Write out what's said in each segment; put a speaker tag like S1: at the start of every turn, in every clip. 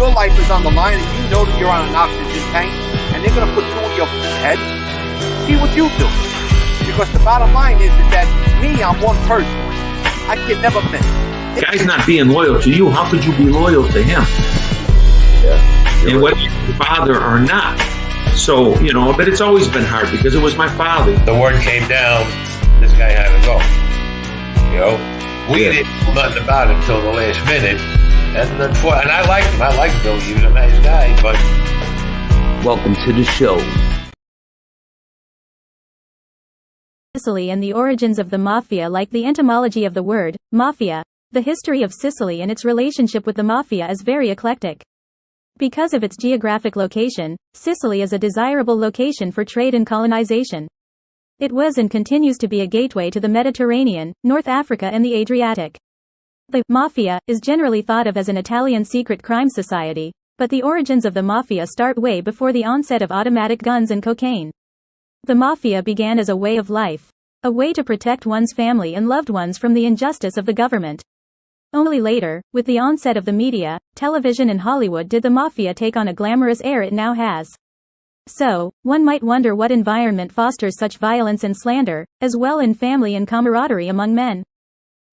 S1: your life is on the line and you know that you're on an oxygen tank and they're going to put two in your head, see what you do. Because the bottom line is that me, I'm one person. I can never miss.
S2: Guy's not being loyal to you. How could you be loyal to him?
S3: Yeah.
S2: And whether you're your father or not. So, but it's always been hard because it was my father.
S3: The word came down, this guy had to go. We didn't know nothing about it until the last minute. And I liked him. I liked Bill. He was a nice guy, but...
S4: Welcome to the show.
S5: Sicily and the origins of the mafia. Like the etymology of the word, mafia, the history of Sicily and its relationship with the mafia is very eclectic. Because of its geographic location, Sicily is a desirable location for trade and colonization. It was and continues to be a gateway to the Mediterranean, North Africa and the Adriatic. The mafia is generally thought of as an Italian secret crime society, but the origins of the mafia start way before the onset of automatic guns and cocaine. The mafia began as a way of life, a way to protect one's family and loved ones from the injustice of the government. Only later, with the onset of the media, television and Hollywood did the mafia take on a glamorous air it now has. So, one might wonder what environment fosters such violence and slander, as well in family and camaraderie among men.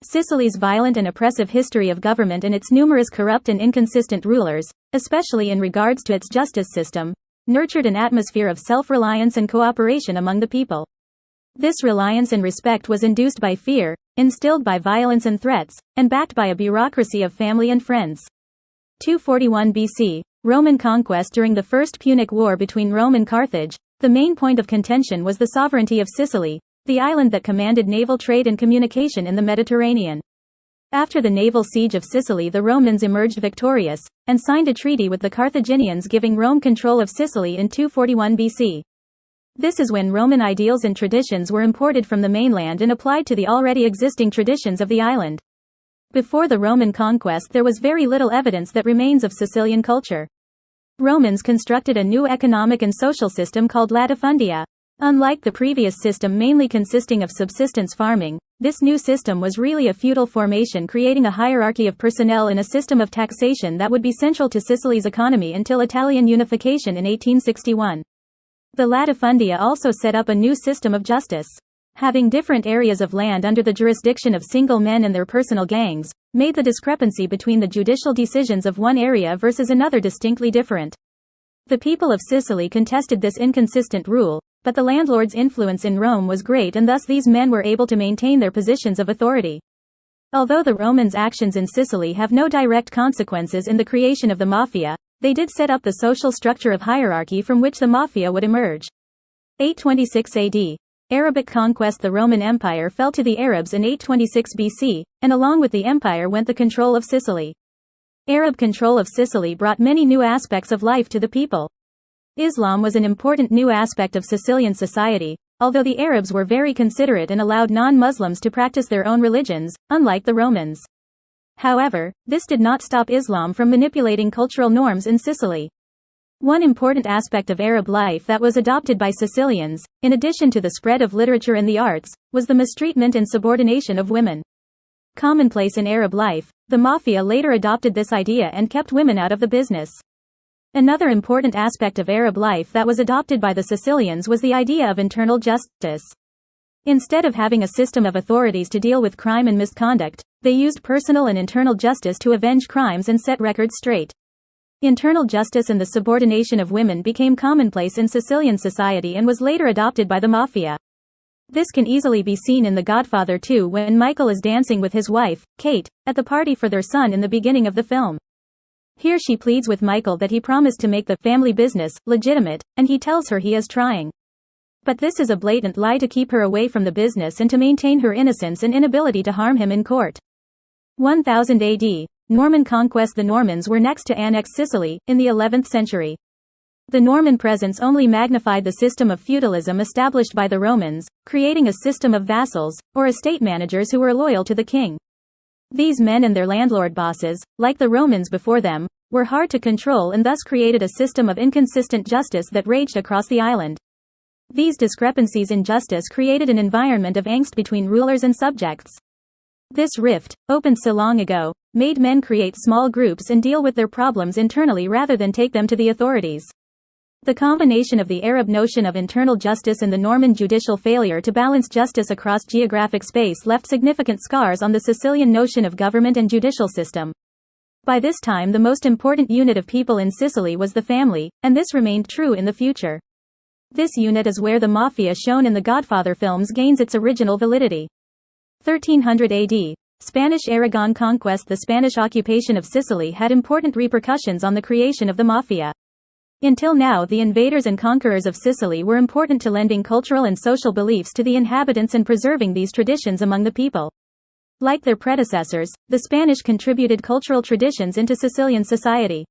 S5: Sicily's violent and oppressive history of government and its numerous corrupt and inconsistent rulers, especially in regards to its justice system, nurtured an atmosphere of self-reliance and cooperation among the people. This reliance and respect was induced by fear, instilled by violence and threats, and backed by a bureaucracy of family and friends. 241 BC, Roman conquest. During the First Punic War between Rome and Carthage, the main point of contention was the sovereignty of Sicily, the island that commanded naval trade and communication in the Mediterranean. After the naval siege of Sicily, the Romans emerged victorious, and signed a treaty with the Carthaginians giving Rome control of Sicily in 241 BC. This is when Roman ideals and traditions were imported from the mainland and applied to the already existing traditions of the island. Before the Roman conquest, there was very little evidence that remains of Sicilian culture. Romans constructed a new economic and social system called latifundia. Unlike the previous system mainly consisting of subsistence farming, this new system was really a feudal formation, creating a hierarchy of personnel and a system of taxation that would be central to Sicily's economy until Italian unification in 1861. The latifundia also set up a new system of justice. Having different areas of land under the jurisdiction of single men and their personal gangs, made the discrepancy between the judicial decisions of one area versus another distinctly different. The people of Sicily contested this inconsistent rule, but the landlord's influence in Rome was great and thus these men were able to maintain their positions of authority. Although the Romans' actions in Sicily have no direct consequences in the creation of the mafia, they did set up the social structure of hierarchy from which the mafia would emerge. 826 AD. Arabic conquest. The Roman Empire fell to the Arabs in 826 BC, and along with the empire went the control of Sicily. Arab control of Sicily brought many new aspects of life to the people. Islam was an important new aspect of Sicilian society, although the Arabs were very considerate and allowed non-Muslims to practice their own religions, unlike the Romans. However, this did not stop Islam from manipulating cultural norms in Sicily. One important aspect of Arab life that was adopted by Sicilians, in addition to the spread of literature and the arts, was the mistreatment and subordination of women. Commonplace in Arab life, the mafia later adopted this idea and kept women out of the business. Another important aspect of Arab life that was adopted by the Sicilians was the idea of internal justice. Instead of having a system of authorities to deal with crime and misconduct, they used personal and internal justice to avenge crimes and set records straight. Internal justice and the subordination of women became commonplace in Sicilian society and was later adopted by the mafia. This can easily be seen in The Godfather 2 when Michael is dancing with his wife, Kate, at the party for their son in the beginning of the film. Here she pleads with Michael that he promised to make the family business legitimate, and he tells her he is trying. But this is a blatant lie to keep her away from the business and to maintain her innocence and inability to harm him in court. 1000 AD. Norman conquest. The Normans were next to annex Sicily, in the 11th century. The Norman presence only magnified the system of feudalism established by the Romans, creating a system of vassals, or estate managers who were loyal to the king. These men and their landlord bosses, like the Romans before them, were hard to control and thus created a system of inconsistent justice that raged across the island. These discrepancies in justice created an environment of angst between rulers and subjects. This rift, opened so long ago, made men create small groups and deal with their problems internally rather than take them to the authorities. The combination of the Arab notion of internal justice and the Norman judicial failure to balance justice across geographic space left significant scars on the Sicilian notion of government and judicial system. By this time, the most important unit of people in Sicily was the family, and this remained true in the future. This unit is where the mafia shown in the Godfather films gains its original validity. 1300 AD. Spanish Aragon conquest. The Spanish occupation of Sicily had important repercussions on the creation of the mafia. Until now, the invaders and conquerors of Sicily were important to lending cultural and social beliefs to the inhabitants and preserving these traditions among the people. Like their predecessors, the Spanish contributed cultural traditions into Sicilian society.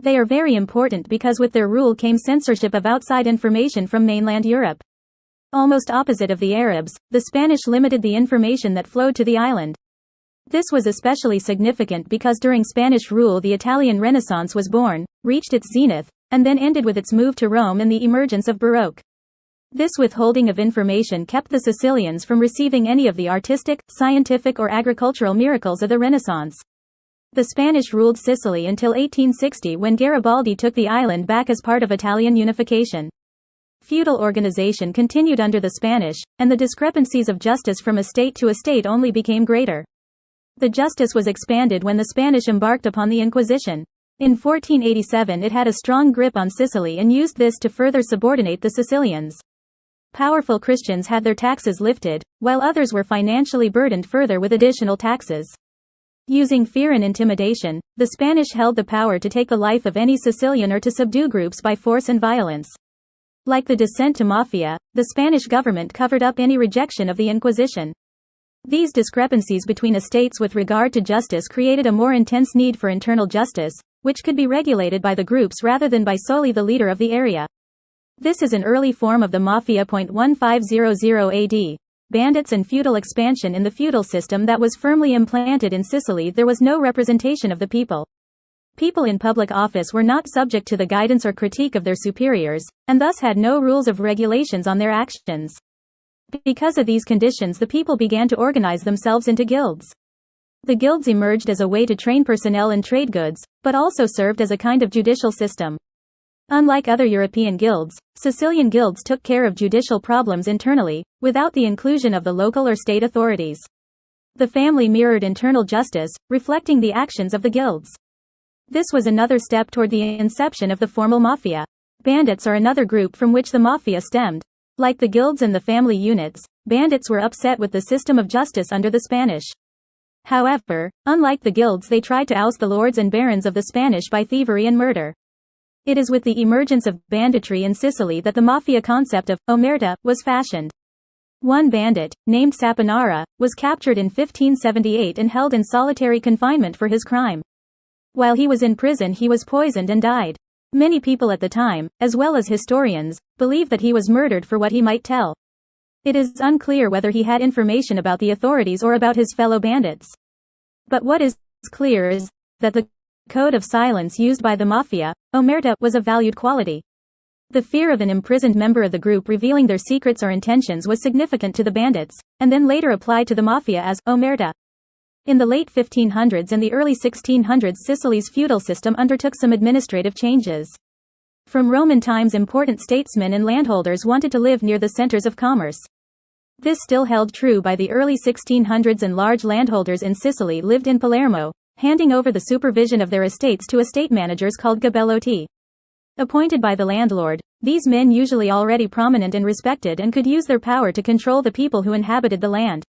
S5: They are very important because with their rule came censorship of outside information from mainland Europe. Almost opposite of the Arabs, the Spanish limited the information that flowed to the island. This was especially significant because during Spanish rule the Italian Renaissance was born, reached its zenith, and then ended with its move to Rome and the emergence of Baroque. This withholding of information kept the Sicilians from receiving any of the artistic, scientific or agricultural miracles of the Renaissance. The Spanish ruled Sicily until 1860 when Garibaldi took the island back as part of Italian unification. Feudal organization continued under the Spanish, and the discrepancies of justice from estate to estate only became greater. The justice was expanded when the Spanish embarked upon the Inquisition. In 1487 it had a strong grip on Sicily and used this to further subordinate the Sicilians. Powerful Christians had their taxes lifted, while others were financially burdened further with additional taxes. Using fear and intimidation, the Spanish held the power to take the life of any Sicilian or to subdue groups by force and violence. Like the descent to mafia, the Spanish government covered up any rejection of the Inquisition. These discrepancies between estates with regard to justice created a more intense need for internal justice, which could be regulated by the groups rather than by solely the leader of the area. This is an early form of the mafia. 1500 AD. Bandits and feudal expansion. In the feudal system that was firmly implanted in Sicily, there was no representation of the people. People in public office were not subject to the guidance or critique of their superiors, and thus had no rules of regulations on their actions. Because of these conditions, the people began to organize themselves into guilds. The guilds emerged as a way to train personnel in trade goods, but also served as a kind of judicial system. Unlike other European guilds, Sicilian guilds took care of judicial problems internally, without the inclusion of the local or state authorities. The family mirrored internal justice, reflecting the actions of the guilds. This was another step toward the inception of the formal mafia. Bandits are another group from which the mafia stemmed. Like the guilds and the family units, bandits were upset with the system of justice under the Spanish. However, unlike the guilds, they tried to oust the lords and barons of the Spanish by thievery and murder. It is with the emergence of banditry in Sicily that the mafia concept of omerta was fashioned. One bandit, named Saponara, was captured in 1578 and held in solitary confinement for his crime. While he was in prison, he was poisoned and died. Many people at the time, as well as historians, believe that he was murdered for what he might tell. It is unclear whether he had information about the authorities or about his fellow bandits. But what is clear is that the code of silence used by the mafia, omerta, was a valued quality. The fear of an imprisoned member of the group revealing their secrets or intentions was significant to the bandits, and then later applied to the mafia as omerta. In the late 1500s and the early 1600s, Sicily's feudal system undertook some administrative changes. From Roman times, important statesmen and landholders wanted to live near the centers of commerce. This still held true by the early 1600s, and large landholders in Sicily lived in Palermo, handing over the supervision of their estates to estate managers called gabellotti. Appointed by the landlord, these men usually already prominent and respected and could use their power to control the people who inhabited the land.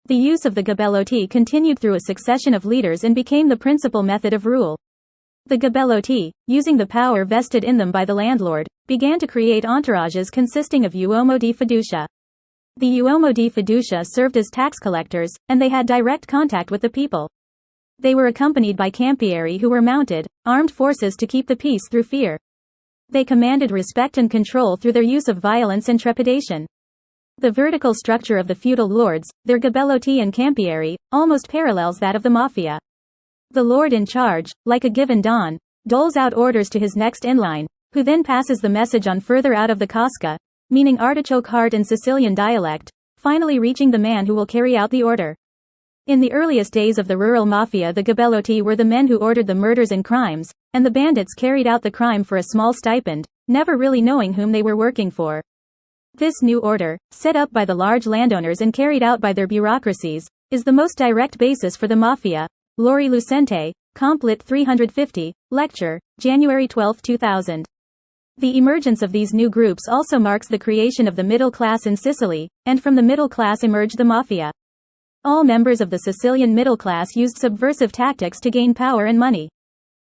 S5: The use of the gabellotti continued through a succession of leaders and became the principal method of rule. The gabellotti, using the power vested in them by the landlord, began to create entourages consisting of uomo di fiducia. The uomo di fiducia served as tax collectors, and they had direct contact with the people. They were accompanied by campieri who were mounted, armed forces to keep the peace through fear. They commanded respect and control through their use of violence and trepidation. The vertical structure of the feudal lords, their gabellotti and campieri, almost parallels that of the mafia. The lord in charge, like a given don, doles out orders to his next in line, who then passes the message on further out of the casca, meaning artichoke heart in Sicilian dialect, finally reaching the man who will carry out the order. In the earliest days of the rural mafia, the gabellotti were the men who ordered the murders and crimes, and the bandits carried out the crime for a small stipend, never really knowing whom they were working for. This new order, set up by the large landowners and carried out by their bureaucracies, is the most direct basis for the mafia. Lori Lucente, Comp Lit 350, Lecture, January 12, 2000. The emergence of these new groups also marks the creation of the middle class in Sicily, and from the middle class emerged the mafia. All members of the Sicilian middle class used subversive tactics to gain power and money.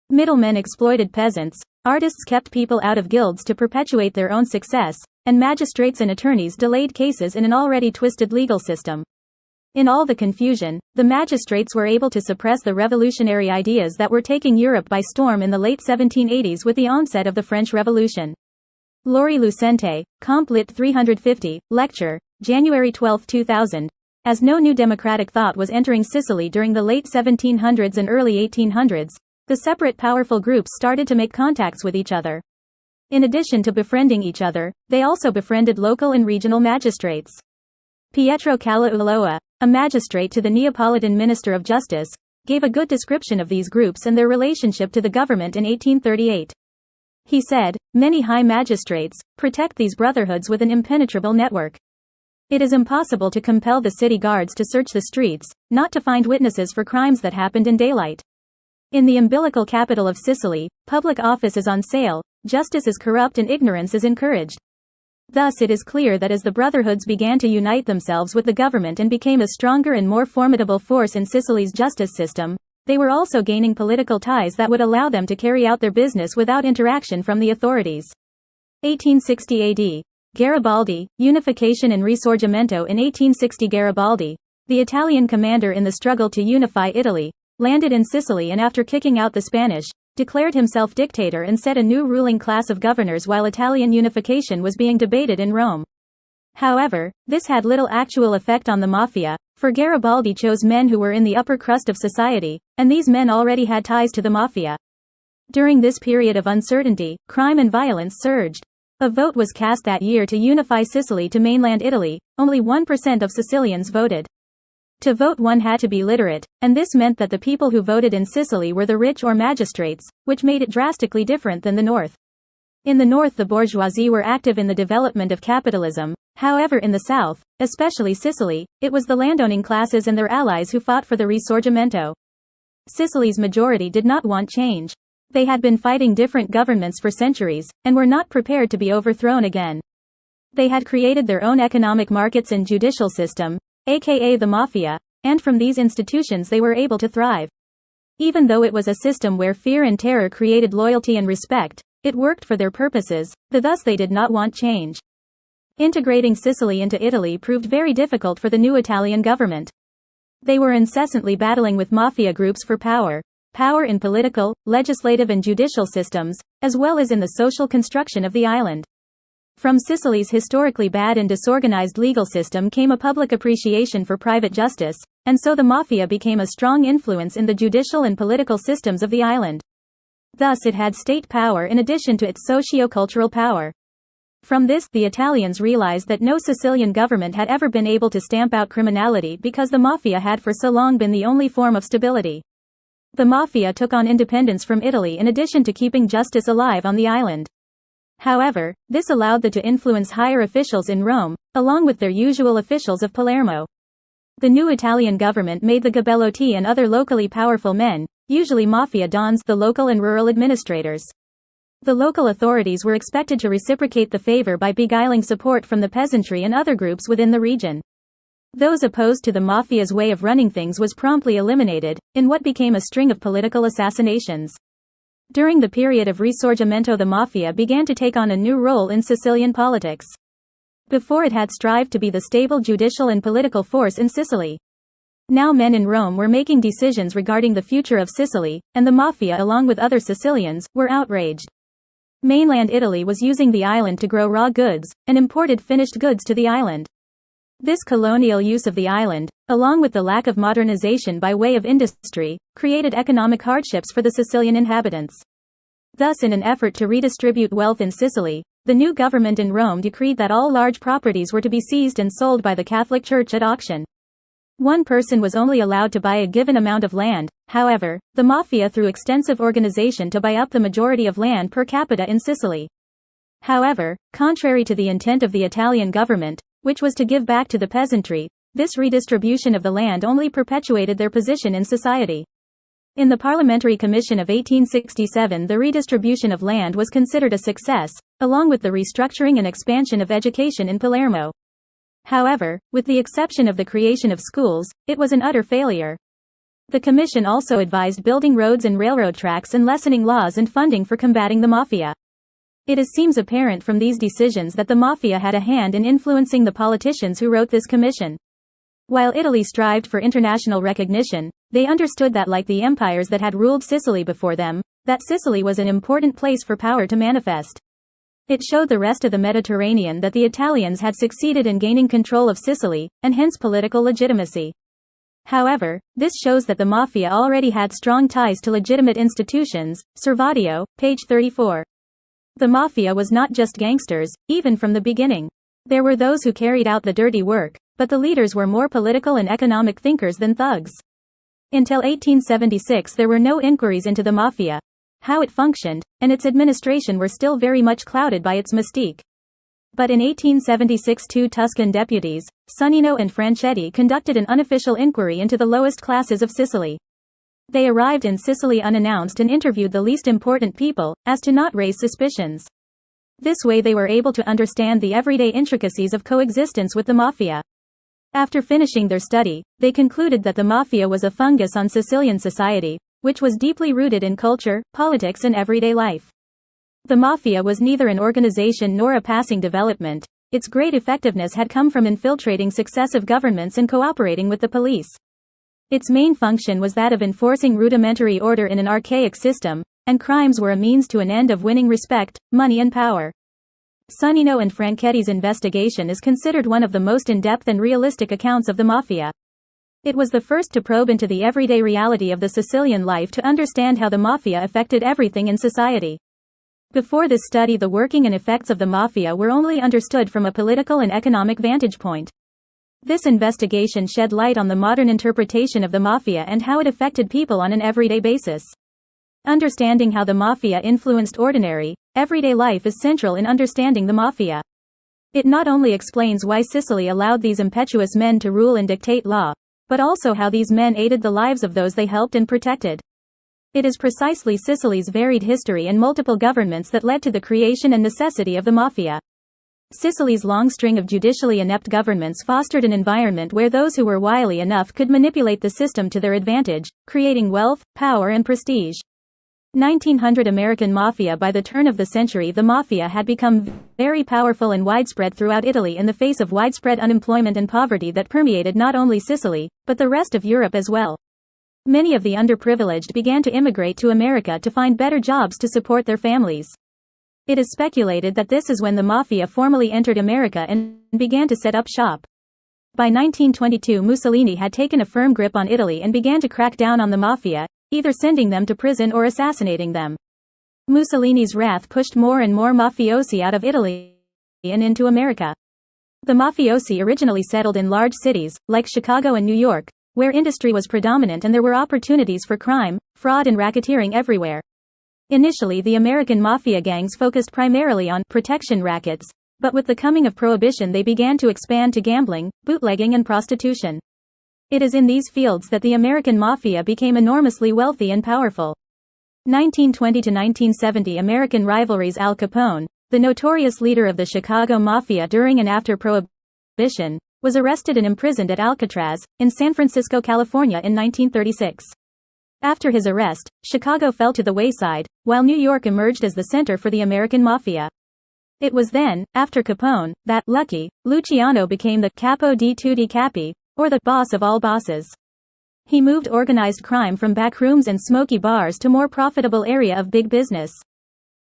S5: Middlemen exploited peasants, artists kept people out of guilds to perpetuate their own success, and magistrates and attorneys delayed cases in an already twisted legal system. In all the confusion, the magistrates were able to suppress the revolutionary ideas that were taking Europe by storm in the late 1780s with the onset of the French Revolution. Lori Lucente, Comp Lit 350, Lecture, January 12, 2000. As no new democratic thought was entering Sicily during the late 1700s and early 1800s, the separate powerful groups started to make contacts with each other. In addition to befriending each other, they also befriended local and regional magistrates. Pietro Calla Ulloa, a magistrate to the Neapolitan Minister of Justice, gave a good description of these groups and their relationship to the government in 1838. He said, "Many high magistrates protect these brotherhoods with an impenetrable network. It is impossible to compel the city guards to search the streets, not to find witnesses for crimes that happened in daylight. In the umbilical capital of Sicily, public office is on sale, justice is corrupt and ignorance is encouraged. Thus it is clear that as the brotherhoods began to unite themselves with the government and became a stronger and more formidable force in Sicily's justice system, they were also gaining political ties that would allow them to carry out their business without interaction from the authorities." 1860 AD. Garibaldi, Unification and Risorgimento. In 1860, Garibaldi, the Italian commander in the struggle to unify Italy, landed in Sicily and after kicking out the Spanish, declared himself dictator and set a new ruling class of governors while Italian unification was being debated in Rome. However, this had little actual effect on the mafia, for Garibaldi chose men who were in the upper crust of society, and these men already had ties to the mafia. During this period of uncertainty, crime and violence surged. A vote was cast that year to unify Sicily to mainland Italy. Only 1% of Sicilians voted. To vote, one had to be literate, and this meant that the people who voted in Sicily were the rich or magistrates, which made it drastically different than the north. In the north, the bourgeoisie were active in the development of capitalism. However, in the south, especially Sicily, it was the landowning classes and their allies who fought for the Risorgimento. Sicily's majority did not want change. They had been fighting different governments for centuries, and were not prepared to be overthrown again. They had created their own economic markets and judicial system, aka the mafia, and from these institutions they were able to thrive. Even though it was a system where fear and terror created loyalty and respect, it worked for their purposes, thus they did not want change. Integrating Sicily into Italy proved very difficult for the new Italian government. They were incessantly battling with mafia groups for power in political, legislative and judicial systems, as well as in the social construction of the island. From Sicily's historically bad and disorganized legal system came a public appreciation for private justice, and so the mafia became a strong influence in the judicial and political systems of the island. Thus it had state power in addition to its socio-cultural power. From this, the Italians realized that no Sicilian government had ever been able to stamp out criminality because the mafia had for so long been the only form of stability. The mafia took on independence from Italy in addition to keeping justice alive on the island. However, this allowed them to influence higher officials in Rome, along with their usual officials of Palermo. The new Italian government made the gabellotti and other locally powerful men, usually mafia dons, the local and rural administrators. The local authorities were expected to reciprocate the favor by beguiling support from the peasantry and other groups within the region. Those opposed to the mafia's way of running things was promptly eliminated, in what became a string of political assassinations. During the period of Risorgimento, the mafia began to take on a new role in Sicilian politics. Before, it had strived to be the stable judicial and political force in Sicily. Now men in Rome were making decisions regarding the future of Sicily, and the mafia, along with other Sicilians, were outraged. Mainland Italy was using the island to grow raw goods, and imported finished goods to the island. This colonial use of the island, along with the lack of modernization by way of industry, created economic hardships for the Sicilian inhabitants. Thus, in an effort to redistribute wealth in Sicily, the new government in Rome decreed that all large properties were to be seized and sold by the Catholic Church at auction. One person was only allowed to buy a given amount of land. However, the mafia through extensive organization to buy up the majority of land per capita in Sicily. However, contrary to the intent of the Italian government, which was to give back to the peasantry, this redistribution of the land only perpetuated their position in society. In the Parliamentary Commission of 1867, the redistribution of land was considered a success, along with the restructuring and expansion of education in Palermo. However, with the exception of the creation of schools, it was an utter failure. The commission also advised building roads and railroad tracks and lessening laws and funding for combating the mafia. It seems apparent from these decisions that the mafia had a hand in influencing the politicians who wrote this commission. While Italy strived for international recognition, they understood that like the empires that had ruled Sicily before them, that Sicily was an important place for power to manifest. It showed the rest of the Mediterranean that the Italians had succeeded in gaining control of Sicily, and hence political legitimacy. However, this shows that the mafia already had strong ties to legitimate institutions. Servadio, page 34. The mafia was not just gangsters, even from the beginning. There were those who carried out the dirty work, but the leaders were more political and economic thinkers than thugs. Until 1876 there were no inquiries into the mafia, how it functioned, and its administration were still very much clouded by its mystique. But in 1876 two Tuscan deputies, Sonnino and Franchetti, conducted an unofficial inquiry into the lowest classes of Sicily. They arrived in Sicily unannounced and interviewed the least important people, as to not raise suspicions. This way they were able to understand the everyday intricacies of coexistence with the mafia. After finishing their study, they concluded that the mafia was a fungus on Sicilian society, which was deeply rooted in culture, politics and everyday life. The mafia was neither an organization nor a passing development. Its great effectiveness had come from infiltrating successive governments and cooperating with the police. Its main function was that of enforcing rudimentary order in an archaic system, and crimes were a means to an end of winning respect, money and power. Sonnino and Franchetti's investigation is considered one of the most in-depth and realistic accounts of the mafia. It was the first to probe into the everyday reality of the Sicilian life to understand how the mafia affected everything in society. Before this study, the working and effects of the mafia were only understood from a political and economic vantage point. This investigation shed light on the modern interpretation of the mafia and how it affected people on an everyday basis. Understanding how the mafia influenced ordinary, everyday life is central in understanding the mafia. It not only explains why Sicily allowed these impetuous men to rule and dictate law, but also how these men aided the lives of those they helped and protected. It is precisely Sicily's varied history and multiple governments that led to the creation and necessity of the mafia. Sicily's long string of judicially inept governments fostered an environment where those who were wily enough could manipulate the system to their advantage, creating wealth, power and prestige. 1900 American Mafia. By the turn of the century, the mafia had become very powerful and widespread throughout Italy in the face of widespread unemployment and poverty that permeated not only Sicily, but the rest of Europe as well. Many of the underprivileged began to immigrate to America to find better jobs to support their families. It is speculated that this is when the mafia formally entered America and began to set up shop. By 1922, Mussolini had taken a firm grip on Italy and began to crack down on the mafia, either sending them to prison or assassinating them. Mussolini's wrath pushed more and more mafiosi out of Italy and into America. The mafiosi originally settled in large cities, like Chicago and New York, where industry was predominant and there were opportunities for crime, fraud and racketeering everywhere. Initially, the American mafia gangs focused primarily on protection rackets, but with the coming of Prohibition they began to expand to gambling, bootlegging and prostitution. It is in these fields that the American mafia became enormously wealthy and powerful. 1920 to 1970 American rivalries. Al Capone, the notorious leader of the Chicago Mafia during and after Prohibition, was arrested and imprisoned at Alcatraz, in San Francisco, California in 1936. After his arrest, Chicago fell to the wayside, while New York emerged as the center for the American Mafia. It was then, after Capone, that Lucky Luciano became the capo di tutti capi, or the boss of all bosses. He moved organized crime from backrooms and smoky bars to more profitable area of big business.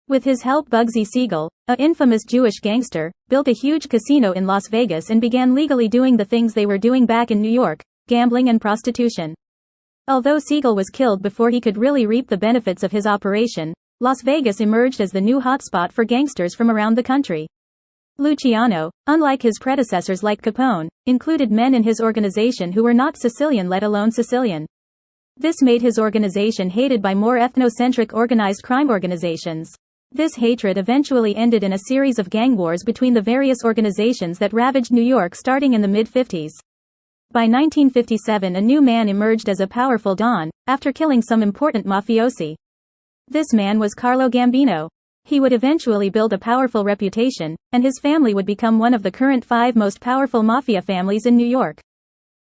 S5: With his help, Bugsy Siegel, a infamous Jewish gangster, built a huge casino in Las Vegas and began legally doing the things they were doing back in New York, gambling and prostitution. Although Siegel was killed before he could really reap the benefits of his operation, Las Vegas emerged as the new hotspot for gangsters from around the country. Luciano, unlike his predecessors like Capone, included men in his organization who were not Sicilian, let alone Sicilian. This made his organization hated by more ethnocentric organized crime organizations. This hatred eventually ended in a series of gang wars between the various organizations that ravaged New York starting in the mid-50s. By 1957, a new man emerged as a powerful don, after killing some important mafiosi. This man was Carlo Gambino. He would eventually build a powerful reputation, and his family would become one of the current 5 most powerful mafia families in New York.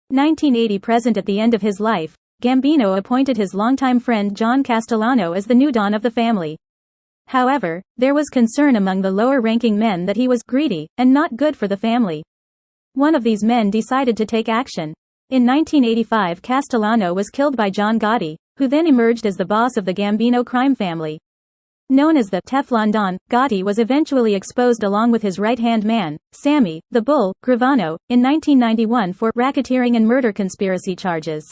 S5: 1980 present. At the end of his life, Gambino appointed his longtime friend John Castellano as the new don of the family. However, there was concern among the lower-ranking men that he was greedy and not good for the family. One of these men decided to take action. In 1985, Castellano was killed by John Gotti, who then emerged as the boss of the Gambino crime family. Known as the Teflon Don, Gotti was eventually exposed along with his right-hand man, Sammy, the Bull, Gravano, in 1991 for racketeering and murder conspiracy charges.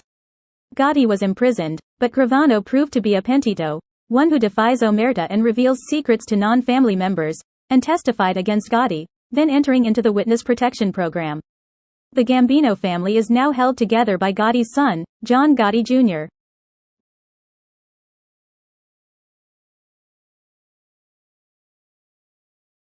S5: Gotti was imprisoned, but Gravano proved to be a pentito, one who defies omerta and reveals secrets to non-family members, and testified against Gotti, then entering into the witness protection program. The Gambino family is now held together by Gotti's son, John Gotti Jr.